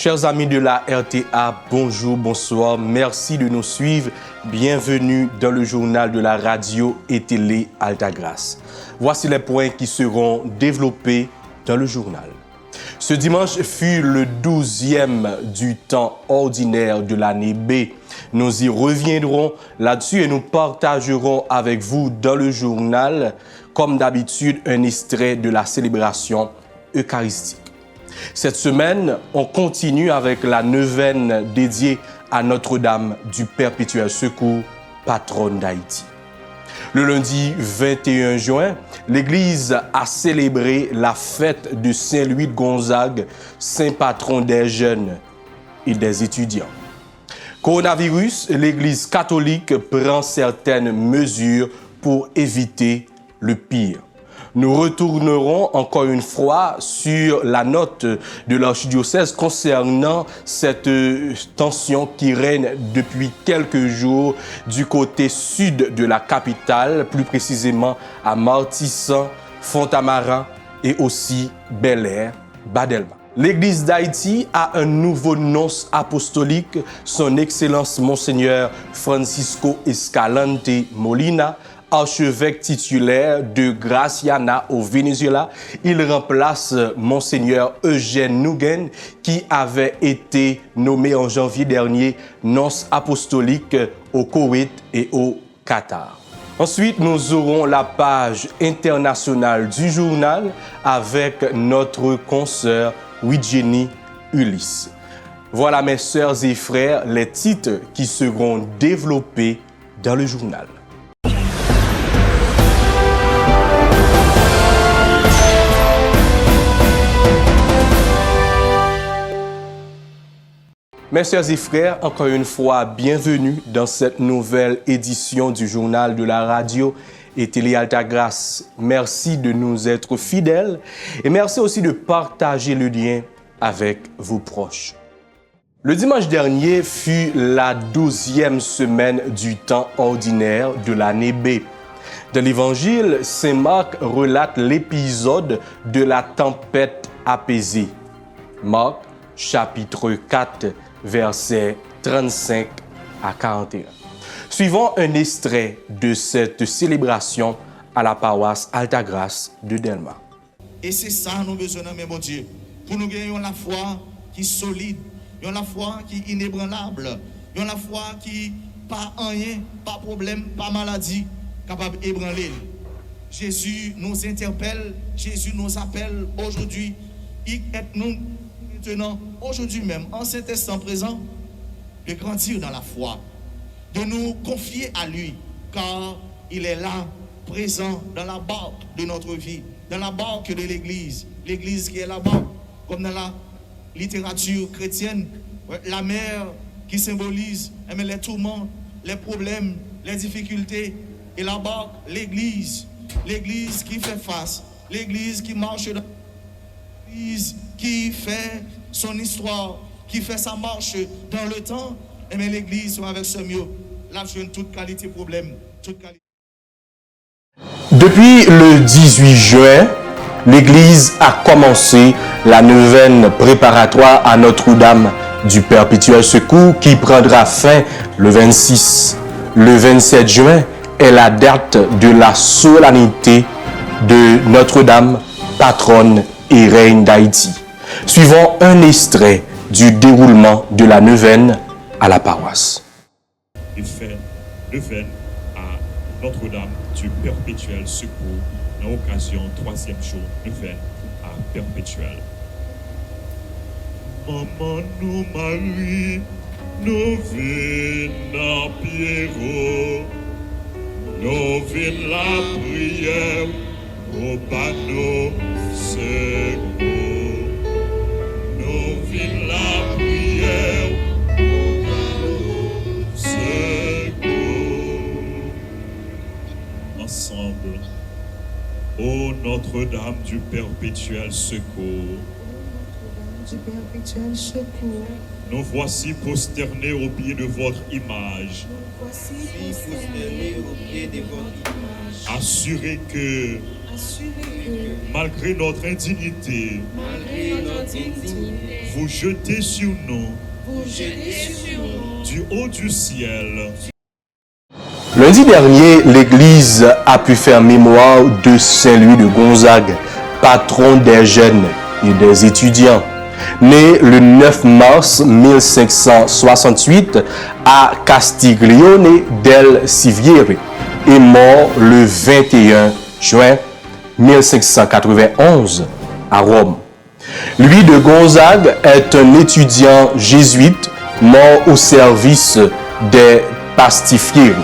Chers amis de la RTA, bonjour, bonsoir, merci de nous suivre. Bienvenue dans le journal de la radio et télé Altagrace. Voici les points qui seront développés dans le journal. Ce dimanche fut le 12e du temps ordinaire de l'année B. Nous y reviendrons là-dessus et nous partagerons avec vous dans le journal, comme d'habitude, un extrait de la célébration eucharistique. Cette semaine, on continue avec la neuvaine dédiée à Notre-Dame du Perpétuel Secours, patronne d'Haïti. Le lundi 21 juin, l'Église a célébré la fête de Saint-Louis de Gonzague, saint patron des jeunes et des étudiants. Coronavirus, l'Église catholique prend certaines mesures pour éviter le pire. Nous retournerons encore une fois sur la note de l'archidiocèse concernant cette tension qui règne depuis quelques jours du côté sud de la capitale, plus précisément à Martissan, Font-Amarin et aussi Bel-Air, Badelma. L'Église d'Haïti a un nouveau nonce apostolique, son Excellence Monseigneur Francisco Escalante Molina, archevêque titulaire de Graciana au Venezuela. Il remplace Monseigneur Eugène Nougen qui avait été nommé en janvier dernier nonce apostolique au Koweït et au Qatar. Ensuite, nous aurons la page internationale du journal avec notre consoeur Widjeni Ulysse. Voilà mes sœurs et frères, les titres qui seront développés dans le journal. Mes sœurs et frères, encore une fois, bienvenue dans cette nouvelle édition du journal de la radio et télé Altagrace. Merci de nous être fidèles et merci aussi de partager le lien avec vos proches. Le dimanche dernier fut la 12e semaine du temps ordinaire de l'année B. Dans l'Évangile, Saint Marc relate l'épisode de la tempête apaisée. Marc, chapitre 4, versets 35 à 41. Suivons un extrait de cette célébration à la paroisse Altagrace de Delma. Et c'est ça nous besoin, mon Dieu, pour nous gagner la foi qui est solide, la foi qui est inébranlable, la foi qui pas rien, pas problème, pas maladie, capable d'ébranler. Jésus nous interpelle, Jésus nous appelle aujourd'hui, nous maintenant, aujourd'hui même, en cet instant présent, de grandir dans la foi, de nous confier à lui, car il est là, présent dans la barque de notre vie, dans la barque de l'Église, l'Église qui est là-bas, comme dans la littérature chrétienne, la mer qui symbolise les tourments, les problèmes, les difficultés, et la barque, l'Église qui fait face, l'Église qui marche dans l'Église qui fait son histoire, qui fait sa marche dans le temps, et bien l'Église avec ce mieux, là je toute qualité problème, toute qualité. Depuis le 18 juin, l'Église a commencé la neuvaine préparatoire à Notre-Dame du Perpétuel Secours qui prendra fin le 26. Le 27 juin est la date de la solennité de Notre-Dame, patronne et reine d'Haïti. Suivons un extrait du déroulement de la neuvaine à la paroisse. Il fait neuvaine à Notre-Dame du Perpétuel Secours dans l'occasion 3e jour neuvaine à Perpétuel. Maman nous Marie, nous venons Pierrot, nous venons la prière au panneau secours. Nous venons la prière au panneau secours. Ensemble, ô Notre-Dame du Perpétuel Secours, du Perpétuel Secours, Nous voici prosternés au pied de votre image. Assurés que, malgré notre indignité, vous jetez sur nous, du haut du ciel. Lundi dernier, l'Église a pu faire mémoire de Saint-Louis de Gonzague, patron des jeunes et des étudiants. Né le 9 mars 1568 à Castiglione del Siviere et mort le 21 juin 1591 à Rome. Louis de Gonzague est un étudiant jésuite mort au service des pastifieri.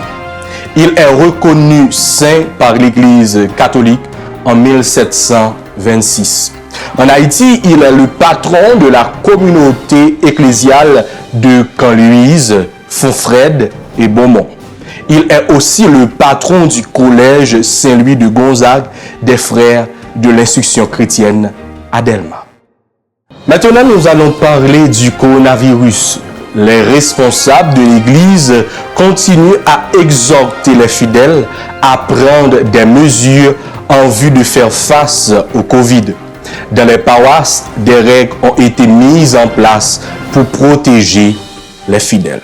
Il est reconnu saint par l'Église catholique en 1726. En Haïti, il est le patron de la communauté ecclésiale de Canluise, Fonfrède et Beaumont. Il est aussi le patron du collège Saint-Louis de Gonzague des frères de l'instruction chrétienne à Delma. Maintenant, nous allons parler du coronavirus. Les responsables de l'Église continuent à exhorter les fidèles à prendre des mesures en vue de faire face au Covid. Dans les paroisses, des règles ont été mises en place pour protéger les fidèles.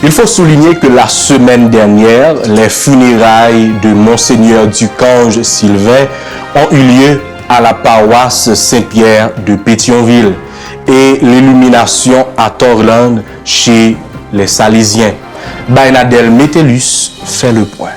Il faut souligner que la semaine dernière, les funérailles de Monseigneur Ducange Sylvain ont eu lieu à la paroisse Saint-Pierre de Pétionville et l'illumination à Torland chez les Salésiens. Bainadel Métellus fait le point.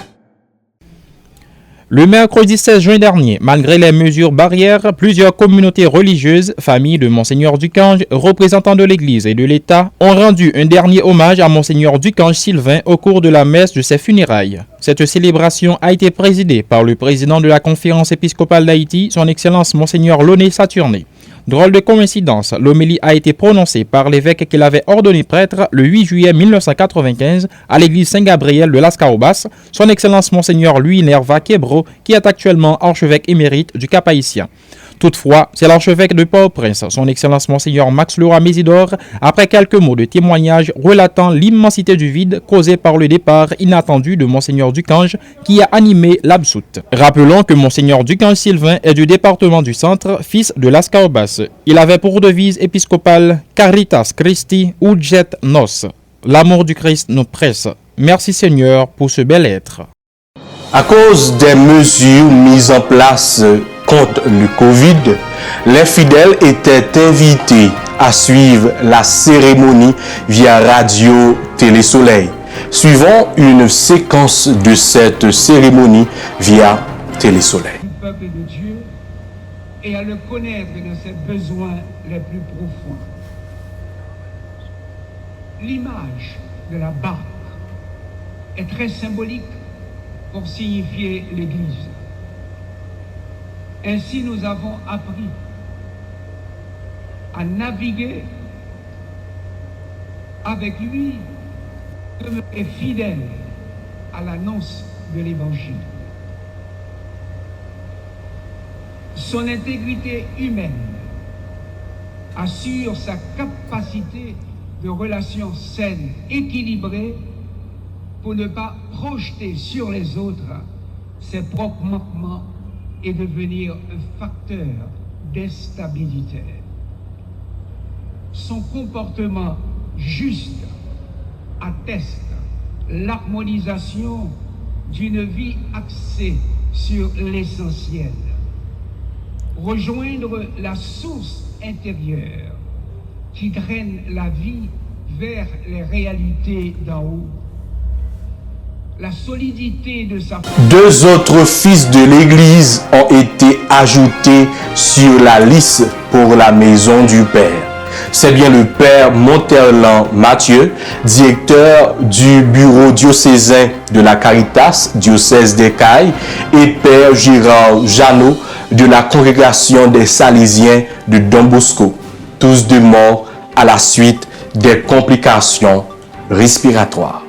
Le mercredi 16 juin dernier, malgré les mesures barrières, plusieurs communautés religieuses, familles de Monseigneur Ducange, représentants de l'Église et de l'État, ont rendu un dernier hommage à Monseigneur Ducange Sylvain au cours de la messe de ses funérailles. Cette célébration a été présidée par le président de la Conférence épiscopale d'Haïti, son Excellence Monseigneur Launay Saturné. Drôle de coïncidence, l'homélie a été prononcée par l'évêque qu'il avait ordonné prêtre le 8 juillet 1995 à l'église Saint-Gabriel de Las Caobas, son Excellence Monseigneur Louis Nerva Quebro, qui est actuellement archevêque émérite du Cap-Haïtien. Toutefois, c'est l'archevêque de Port-au-Prince, son Excellence Monseigneur Max Leroy Mésidor, après quelques mots de témoignage relatant l'immensité du vide causé par le départ inattendu de Monseigneur Ducange, qui a animé l'absoute. Rappelons que Monseigneur Ducange Sylvain est du département du Centre, fils de Las Caobas. Il avait pour devise épiscopale Caritas Christi Udget Nos. L'amour du Christ nous presse. Merci Seigneur pour ce bel être. À cause des mesures mises en place contre le Covid, les fidèles étaient invités à suivre la cérémonie via Radio Télé-Soleil. Suivons une séquence de cette cérémonie via Télé-Soleil. Du peuple de Dieu et à le connaître dans ses besoins les plus profonds. L'image de la barque est très symbolique pour signifier l'Église. Ainsi, nous avons appris à naviguer avec lui, demeurer fidèle à l'annonce de l'Évangile. Son intégrité humaine assure sa capacité de relations saines, équilibrées, pour ne pas projeter sur les autres ses propres manquements et devenir un facteur d'instabilité. Son comportement juste atteste l'harmonisation d'une vie axée sur l'essentiel. Rejoindre la source intérieure qui draine la vie vers les réalités d'en haut. La solidité de sa... Deux autres fils de l'Église ont été ajoutés sur la liste pour la maison du Père. C'est bien le Père Monterland Mathieu, directeur du bureau diocésain de la Caritas, diocèse d'Écailles, et Père Gérard Jeannot de la congrégation des Salésiens de Don Bosco, tous deux morts à la suite des complications respiratoires.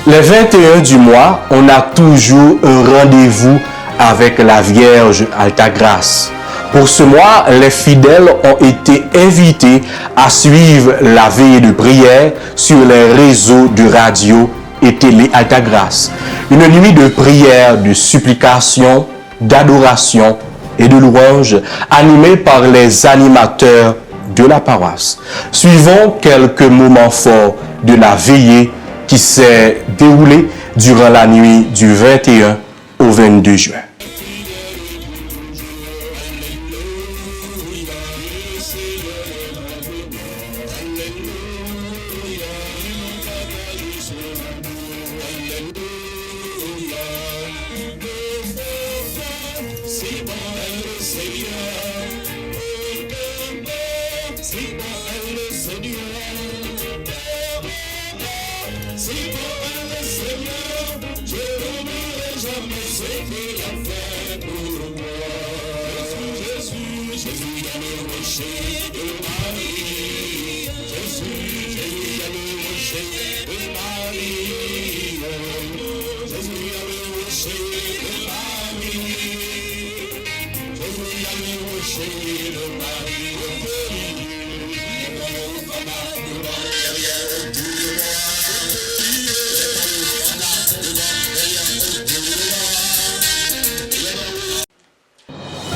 Les 21 du mois, on a toujours un rendez-vous avec la Vierge Altagrace. Pour ce mois, les fidèles ont été invités à suivre la veillée de prière sur les réseaux de radio et télé Altagrace. Une nuit de prière, de supplication, d'adoration et de louange animée par les animateurs de la paroisse. Suivons quelques moments forts de la veillée qui s'est déroulée durant la nuit du 21 au 22 juin.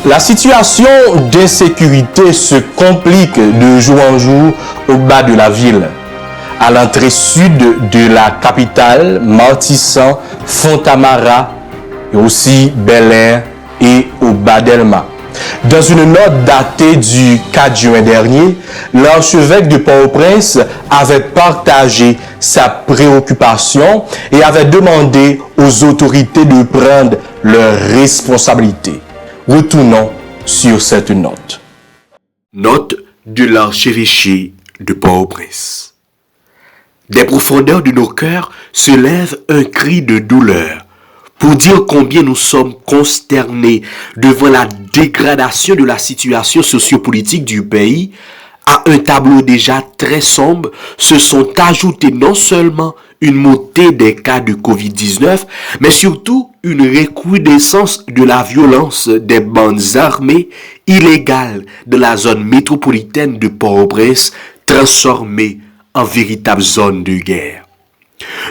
La situation d'insécurité se complique de jour en jour au bas de la ville. À l'entrée sud de la capitale, Martissan, Fontamara, et aussi Bel-Air et au bas d'Elma. Dans une note datée du 4 juin dernier, l'archevêque de Port-au-Prince avait partagé sa préoccupation et avait demandé aux autorités de prendre leurs responsabilités. Retournons sur cette note. Note de l'archevêché de Port-au-Prince. Des profondeurs de nos cœurs se lève un cri de douleur pour dire combien nous sommes consternés devant la dégradation de la situation sociopolitique du pays. À un tableau déjà très sombre se sont ajoutés non seulement une montée des cas de Covid-19, mais surtout une recrudescence de la violence des bandes armées illégales de la zone métropolitaine de Port-au-Prince, transformée en véritable zone de guerre.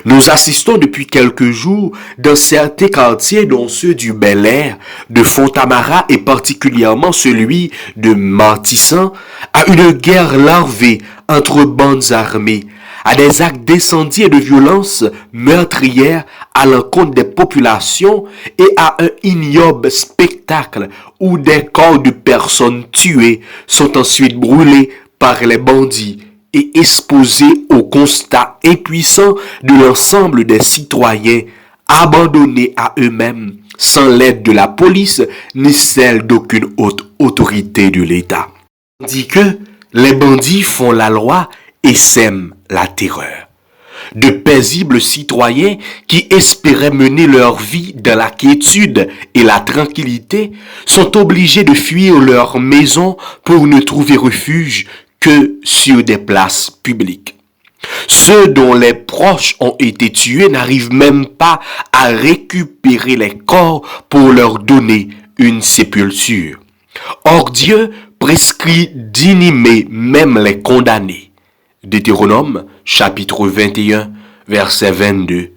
Nous assistons depuis quelques jours dans certains quartiers, dont ceux du Bel-Air, de Fontamara et particulièrement celui de Martissan, à une guerre larvée entre bandes armées, à des actes d'incendie et de violence meurtrières à l'encontre des populations et à un ignoble spectacle où des corps de personnes tuées sont ensuite brûlés par les bandits et exposés au constat impuissant de l'ensemble des citoyens abandonnés à eux-mêmes sans l'aide de la police ni celle d'aucune autre autorité de l'État. Tandis que les bandits font la loi et sèment la terreur. De paisibles citoyens qui espéraient mener leur vie dans la quiétude et la tranquillité sont obligés de fuir leur maison pour ne trouver refuge que sur des places publiques. Ceux dont les proches ont été tués n'arrivent même pas à récupérer les corps pour leur donner une sépulture. Or Dieu prescrit d'inhumer même les condamnés. Deutéronome, chapitre 21, versets 22-23.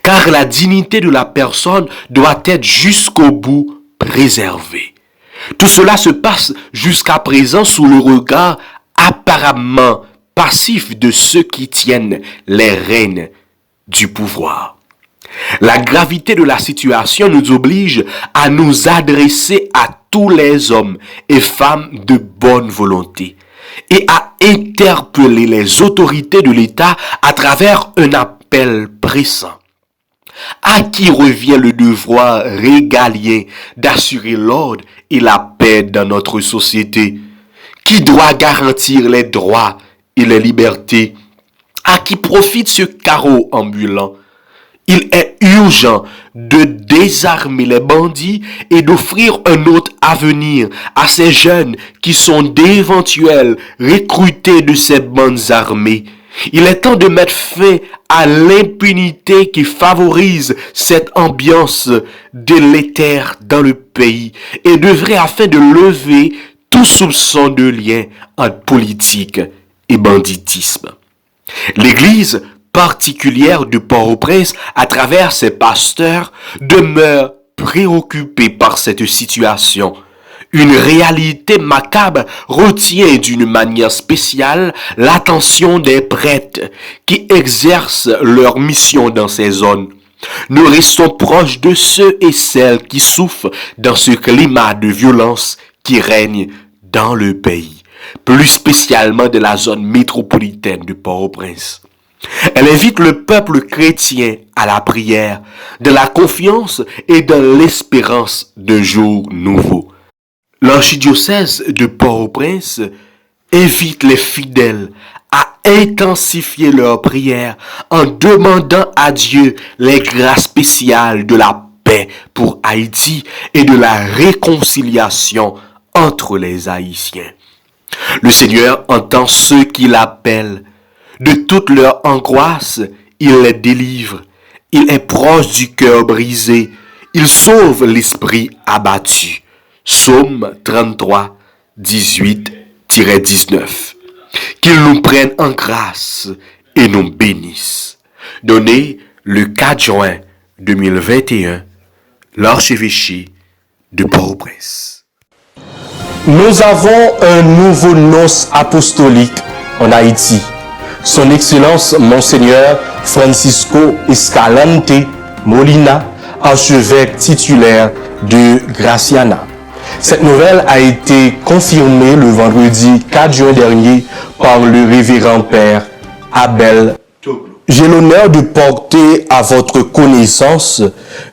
Car la dignité de la personne doit être jusqu'au bout préservée. Tout cela se passe jusqu'à présent sous le regard apparemment passif de ceux qui tiennent les rênes du pouvoir. La gravité de la situation nous oblige à nous adresser à tous les hommes et femmes de bonne volonté et à interpeller les autorités de l'État à travers un appel pressant. À qui revient le devoir régalien d'assurer l'ordre et la paix dans notre société? Qui doit garantir les droits et les libertés? À qui profite ce carreau ambulant? Il est urgent de désarmer les bandits et d'offrir un autre avenir à ces jeunes qui sont d'éventuels recrutés de ces bandes armées Il est temps de mettre fin à l'impunité qui favorise cette ambiance délétère dans le pays et d'œuvrer afin de lever tout soupçon de lien entre politique et banditisme. L'Église particulière de Port-au-Prince, à travers ses pasteurs, demeure préoccupée par cette situation. Une réalité macabre retient d'une manière spéciale l'attention des prêtres qui exercent leur mission dans ces zones. Nous restons proches de ceux et celles qui souffrent dans ce climat de violence qui règne dans le pays, plus spécialement de la zone métropolitaine de Port-au-Prince. Elle invite le peuple chrétien à la prière, de la confiance et de l'espérance d'un jour nouveau. L'archidiocèse de Port-au-Prince invite les fidèles à intensifier leurs prières en demandant à Dieu les grâces spéciales de la paix pour Haïti et de la réconciliation entre les Haïtiens. Le Seigneur entend ceux qui l'appellent. De toute leur angoisse, il les délivre. Il est proche du cœur brisé. Il sauve l'esprit abattu. Psaume 33, 18-19. Qu'il nous prenne en grâce et nous bénisse. Donné le 4 juin 2021, l'archevêché de Port-au-Prince. Nous avons un nouveau nonce apostolique en Haïti. Son Excellence Monseigneur Francisco Escalante Molina, archevêque titulaire de Graciana. Cette nouvelle a été confirmée le vendredi 4 juin dernier par le révérend père Abel Toglo. J'ai l'honneur de porter à votre connaissance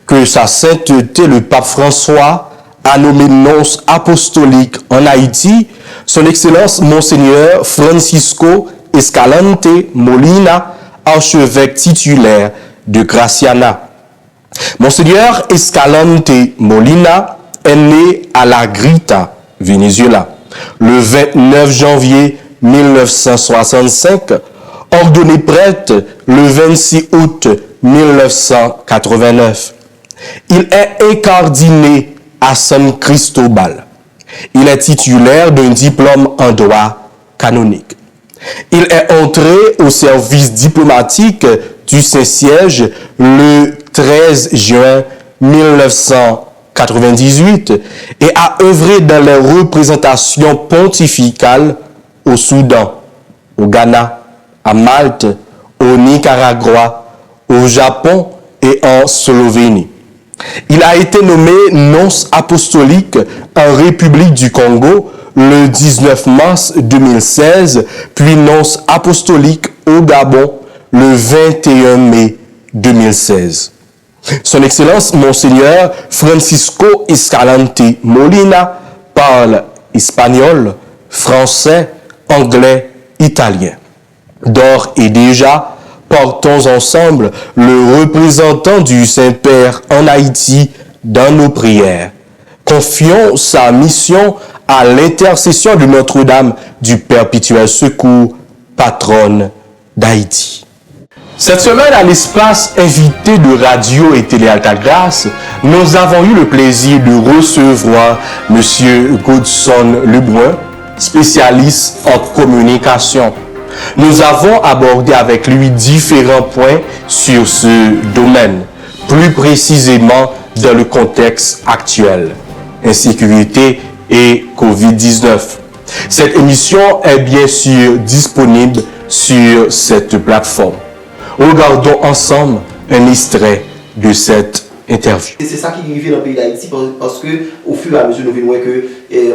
que sa sainteté le pape François a nommé nonce apostolique en Haïti, son Excellence Monseigneur Francisco Escalante Molina, archevêque titulaire de Graciana. Monseigneur Escalante Molina est né à La Grita, Venezuela, le 29 janvier 1965, ordonné prêtre le 26 août 1989. Il est incardiné à San Cristobal. Il est titulaire d'un diplôme en droit canonique. Il est entré au service diplomatique du Saint-Siège le 13 juin 1998 et a œuvré dans les représentations pontificales au Soudan, au Ghana, à Malte, au Nicaragua, au Japon et en Slovénie. Il a été nommé nonce apostolique en République du Congo le 19 mars 2016, puis nonce apostolique au Gabon le 21 mai 2016. Son Excellence Monseigneur Francisco Escalante Molina parle espagnol, français, anglais, italien. D'ores et déjà, portons ensemble le représentant du Saint-Père en Haïti dans nos prières. Confions sa mission à l'intercession de Notre-Dame du Perpétuel Secours, patronne d'Haïti. Cette semaine, à l'espace invité de Radio et Télé Altagrace, nous avons eu le plaisir de recevoir M. Godson Lebrun, spécialiste en communication. Nous avons abordé avec lui différents points sur ce domaine, plus précisément dans le contexte actuel, insécurité et COVID-19. Cette émission est bien sûr disponible sur cette plateforme. Regardons ensemble un extrait de cette interview. C'est ça qui arrive dans le pays d'Haïti parce que au fur et à mesure nous voyons que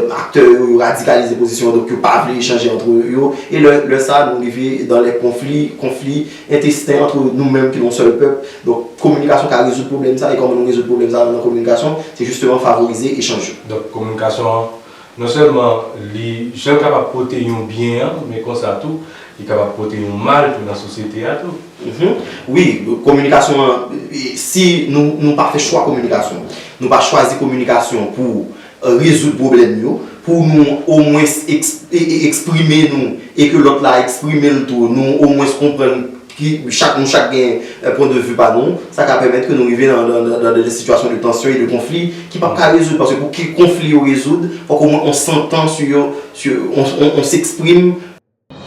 acteurs radicalisent les positions donc ils ne pas échanger entre eux et le ça nous arrive dans les conflits intestins entre nous-mêmes qui sommes seul peuple. Donc communication qui a résout le problème ça et comment nous résout le problème ça dans la communication, c'est justement favoriser échanger. Donc communication non seulement les gens sont capables de porter un bien mais comme ça tout il est capable de porter un mal dans la société à tout. Oui, communication, si nous pas fait choix communication, nous pas choisi communication pour résoudre le problème, pour nous au moins exprimer nous et que l'autre là exprimer le tout, nous au moins comprendre chaque point de vue par nous, ça va permettre que nous arrivions dans des situations de tension et de conflit qui ne peuvent pas résoudre, parce que pour qu'il conflit ou résoudre, il faut qu'au moins on s'entend on s'exprime.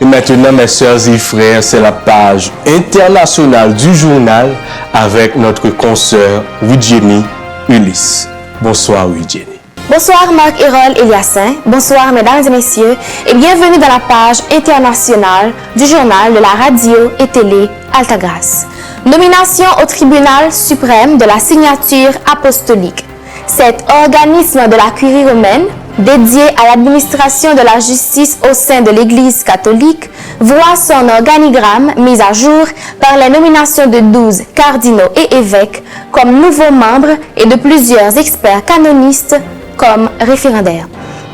Et maintenant, mes sœurs et frères, c'est la page internationale du journal avec notre consoeur Widjeni Ulysse. Bonsoir Widjeni. Bonsoir Marc Hérol Eliassin, bonsoir mesdames et messieurs et bienvenue dans la page internationale du journal de la radio et télé Altagrace. Nomination au tribunal suprême de la signature apostolique. Cet organisme de la curie romaine, dédié à l'administration de la justice au sein de l'Église catholique, voit son organigramme mis à jour par les nominations de 12 cardinaux et évêques comme nouveaux membres et de plusieurs experts canonistes comme référendaires.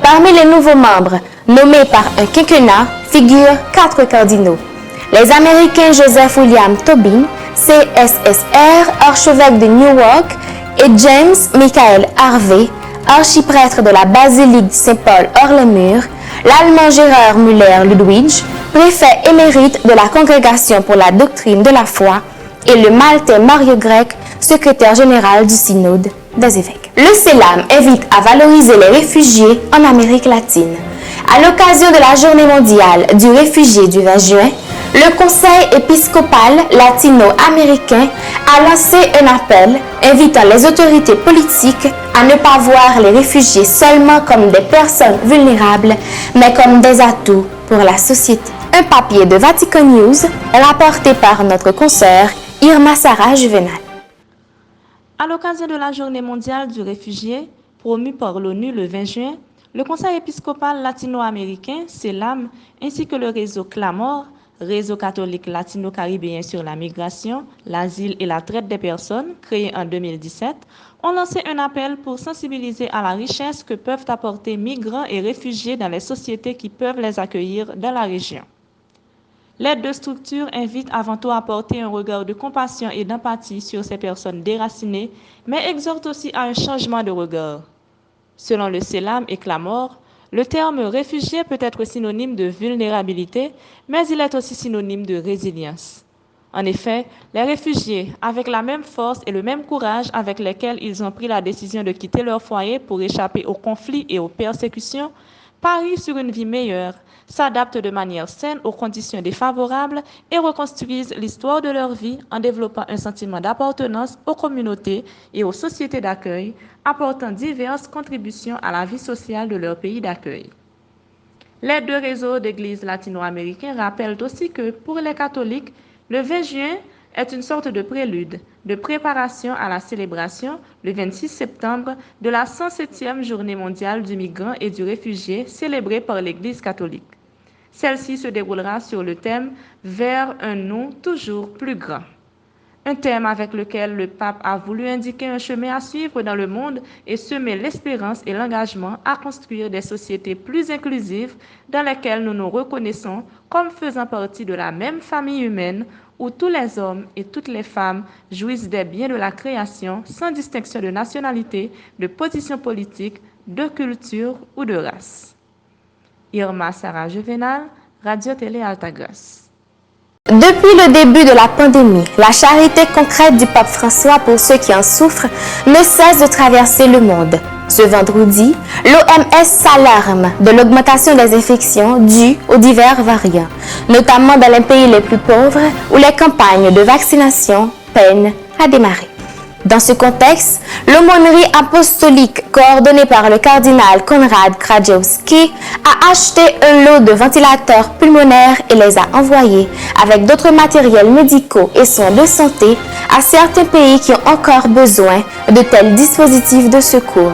Parmi les nouveaux membres nommés par un quinquennat figurent 4 cardinaux. Les Américains Joseph William Tobin, CSSR, archevêque de Newark, et James Michael Harvey, archiprêtre de la basilique Saint-Paul hors-les-Murs, l'Allemand Gérard Müller-Ludwig, préfet émérite de la Congrégation pour la doctrine de la foi, et le Maltais Mario Grec, secrétaire général du Synode des évêques. Le CELAM invite à valoriser les réfugiés en Amérique latine. À l'occasion de la Journée mondiale du réfugié du 20 juin, le Conseil épiscopal latino-américain a lancé un appel invitant les autorités politiques à ne pas voir les réfugiés seulement comme des personnes vulnérables, mais comme des atouts pour la société. Un papier de Vatican News rapporté par notre consoeur Irma Sarah Juvenal. À l'occasion de la Journée mondiale du réfugié, promue par l'ONU le 20 juin, le Conseil épiscopal latino-américain, CELAM, ainsi que le réseau CLAMOR, Réseau catholique latino-caribéen sur la migration, l'asile et la traite des personnes, créé en 2017, ont lancé un appel pour sensibiliser à la richesse que peuvent apporter migrants et réfugiés dans les sociétés qui peuvent les accueillir dans la région. Les 2 structures invitent avant tout à porter un regard de compassion et d'empathie sur ces personnes déracinées, mais exhortent aussi à un changement de regard. Selon le CELAM et CLAMOR, le terme réfugié peut être synonyme de vulnérabilité, mais il est aussi synonyme de résilience. En effet, les réfugiés, avec la même force et le même courage avec lesquels ils ont pris la décision de quitter leur foyer pour échapper aux conflits et aux persécutions, parient sur une vie meilleure, s'adaptent de manière saine aux conditions défavorables et reconstruisent l'histoire de leur vie en développant un sentiment d'appartenance aux communautés et aux sociétés d'accueil, apportant diverses contributions à la vie sociale de leur pays d'accueil. Les 2 réseaux d'églises latino-américains rappellent aussi que pour les catholiques, le 20 juin est une sorte de prélude, de préparation à la célébration, le 26 septembre, de la 107e Journée mondiale du migrant et du réfugié célébrée par l'Église catholique. Celle-ci se déroulera sur le thème « Vers un nous toujours plus grand ». Un thème avec lequel le pape a voulu indiquer un chemin à suivre dans le monde et semer l'espérance et l'engagement à construire des sociétés plus inclusives dans lesquelles nous nous reconnaissons comme faisant partie de la même famille humaine où tous les hommes et toutes les femmes jouissent des biens de la création sans distinction de nationalité, de position politique, de culture ou de race. Irma Sarah Juvenal, Radio-Télé Altagrace. Depuis le début de la pandémie, la charité concrète du pape François pour ceux qui en souffrent ne cesse de traverser le monde. Ce vendredi, l'OMS s'alarme de l'augmentation des infections dues aux divers variants, notamment dans les pays les plus pauvres où les campagnes de vaccination peinent à démarrer. Dans ce contexte, l'aumônerie apostolique coordonnée par le cardinal Konrad Krajewski a acheté un lot de ventilateurs pulmonaires et les a envoyés avec d'autres matériels médicaux et soins de santé à certains pays qui ont encore besoin de tels dispositifs de secours.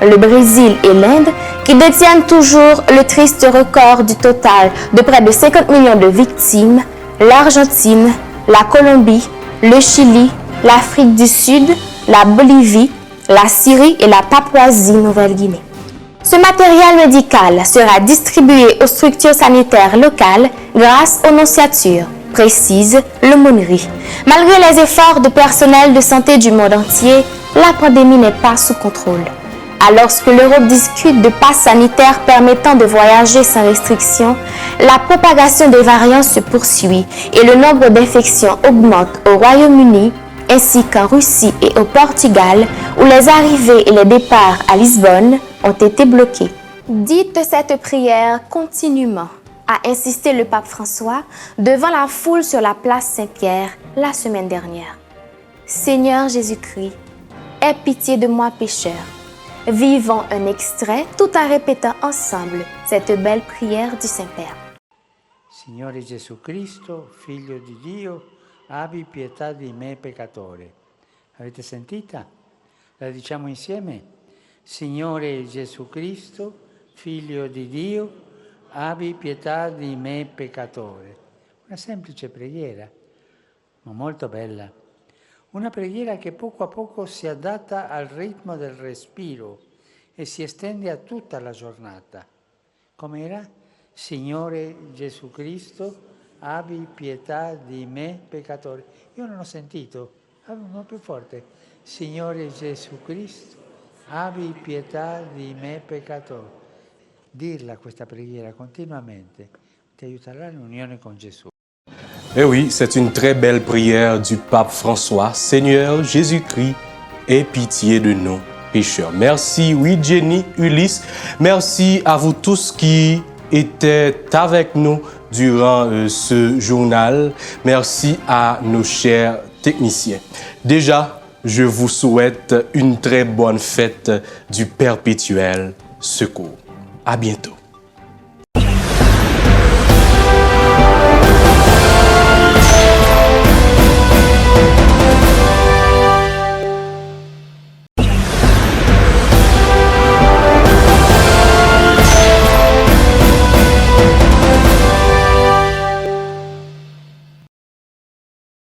Le Brésil et l'Inde, qui détiennent toujours le triste record du total de près de 50 millions de victimes, l'Argentine, la Colombie, le Chili, l'Afrique du Sud, la Bolivie, la Syrie et la Papouasie-Nouvelle-Guinée. Ce matériel médical sera distribué aux structures sanitaires locales grâce aux nonciatures, précise l'aumônerie. Malgré les efforts de personnel de santé du monde entier, la pandémie n'est pas sous contrôle. Alors que l'Europe discute de passes sanitaires permettant de voyager sans restriction, la propagation des variants se poursuit et le nombre d'infections augmente au Royaume-Uni ainsi qu'en Russie et au Portugal où les arrivées et les départs à Lisbonne ont été bloqués. Dites cette prière continuellement, a insisté le pape François devant la foule sur la place Saint-Pierre la semaine dernière. Seigneur Jésus-Christ, aie pitié de moi pécheur. Vivons un extrait tout en répétant ensemble cette belle prière du Saint-Père. Signore Gesù Cristo, Figlio di Dio, abbi pietà di me peccatore. Avete sentita? La diciamo insieme? Signore Gesù Cristo, Figlio di Dio, abbi pietà di me peccatore. Una semplice preghiera, ma molto bella. Una preghiera che poco a poco si adatta al ritmo del respiro e si estende a tutta la giornata. Com'era? Signore Gesù Cristo, abbi pietà di me peccatore. Io non ho sentito, uno più forte. Signore Gesù Cristo, abbi pietà di me peccatore. Dirla questa preghiera continuamente ti aiuterà all'unione con Gesù. Eh oui, c'est une très belle prière du pape François. Seigneur Jésus-Christ, aie pitié de nous pécheurs. Merci, oui, Jenny, Ulysse. Merci à vous tous qui étaient avec nous durant ce journal. Merci à nos chers techniciens. Déjà, je vous souhaite une très bonne fête du perpétuel secours. À bientôt.